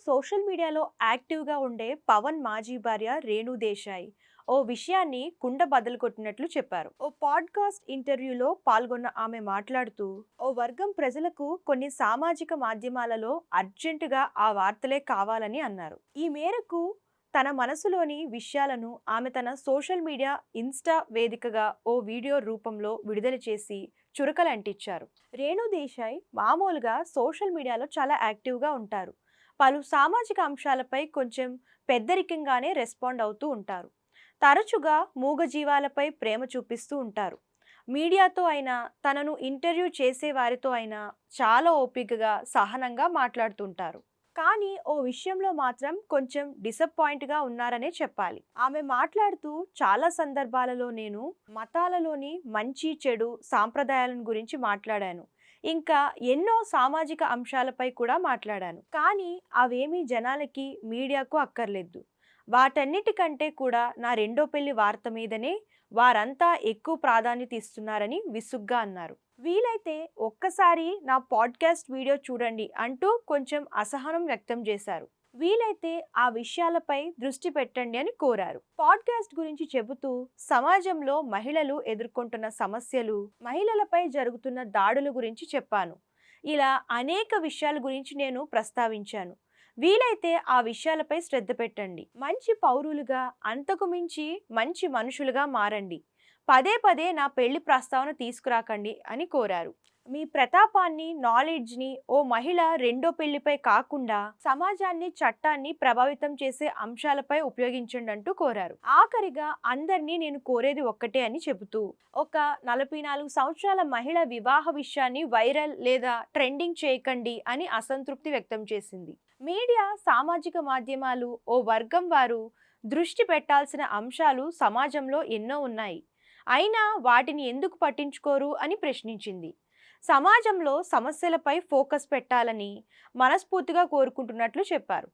Social మీడియాలో యాక్టివ్‌గా ఉండే పవన్ మాజీ భార్య రేణు దేశాయ్ ఓ విషయాన్ని కుండ బద్దలు కొట్టినట్లు చెప్పారు. ఓ పాడ్‌కాస్ట్ ఇంటర్వ్యూలో పాల్గొన్న ఆమె మాట్లాడుతూ, ఓ వర్గం ప్రజలకు కొన్ని సామాజిక మాధ్యమాలలో అర్జెంటుగా ఆ వార్తలే కావాలని అన్నారు. ఈ మేరకు తన మనసులోని విషయాలను ఆమె తన సోషల్ మీడియా ఇన్‌స్టా వేదికగా ఓ వీడియో రూపంలో విడుదల చేసి చురకలంటించారు. రేణు దేశాయ్ మామూలుగా సోషల్ మీడియాలో చాలా యాక్టివ్‌గా ఉంటారు. పలు సామాజిక అంశాలపై కొంచెం పెద్దరికంగానే రెస్పాండ్ అవుతూ ఉంటారు. తరచుగా మూగజీవాలపై ప్రేమ చూపిస్తూ ఉంటారు. మీడియాతో అయినా, తనను ఇంటర్వ్యూ చేసే వారితో అయినా చాలా ఓపికగా, సహనంగా మాట్లాడుతుంటారు. కానీ ఓ విషయంలో మాత్రం కొంచెం డిసప్పాయింట్‌గా ఉన్నారనే చెప్పాలి. ఆమె మాట్లాడుతూ, చాలా సందర్భాలలో నేను మతాలలోని మంచి, చెడు, సాంప్రదాయాలను గురించి మాట్లాడాను. ఇంకా ఎన్నో సామాజిక అంశాలపై కూడా మాట్లాడాను. కానీ అవేమీ జనాలకి, మీడియాకు అక్కర్లేదు. వాటన్నిటికంటే కూడా నా రెండో పెళ్లి వార్త మీదనే వారంతా ఎక్కువ ప్రాధాన్యత ఇస్తున్నారని విసుగ్గా అన్నారు. వీలైతే ఒక్కసారి నా పాడ్కాస్ట్ వీడియో చూడండి అంటూ కొంచెం అసహనం వ్యక్తం చేశారు. వీలైతే ఆ విషయాలపై దృష్టి పెట్టండి అని కోరారు. పాడ్కాస్ట్ గురించి చెబుతూ సమాజంలో మహిళలు ఎదుర్కొంటున్న సమస్యలు, మహిళలపై జరుగుతున్న దాడుల గురించి చెప్పాను. ఇలా అనేక విషయాల గురించి నేను ప్రస్తావించాను. వీలైతే ఆ విషయాలపై శ్రద్ధ పెట్టండి. మంచి పౌరులుగా, అంతకు మించి మంచి మనుషులుగా మారండి. పదే పదే నా పెళ్లి ప్రస్తావన తీసుకురాకండి అని కోరారు. మీ ప్రతాపాన్ని, నాలెడ్జ్ని ఓ మహిళ రెండో పెళ్లిపై కాకుండా సమాజాన్ని, చట్టాన్ని ప్రభావితం చేసే అంశాలపై ఉపయోగించండి అంటూ కోరారు. ఆఖరిగా అందరినీ నేను కోరేది ఒక్కటే అని చెబుతూ, ఒక 44 సంవత్సరాల మహిళ వివాహ విషయాన్ని వైరల్ లేదా ట్రెండింగ్ చేయకండి అని అసంతృప్తి వ్యక్తం చేసింది. మీడియా, సామాజిక మాధ్యమాలు ఓ వర్గం వారు దృష్టి పెట్టాల్సిన అంశాలు సమాజంలో ఎన్నో ఉన్నాయి. అయినా వాటిని ఎందుకు పట్టించుకోరు అని ప్రశ్నించింది. సమాజంలో సమస్యలపై ఫోకస్ పెట్టాలని మనస్ఫూర్తిగా కోరుకుంటున్నట్లు చెప్పారు.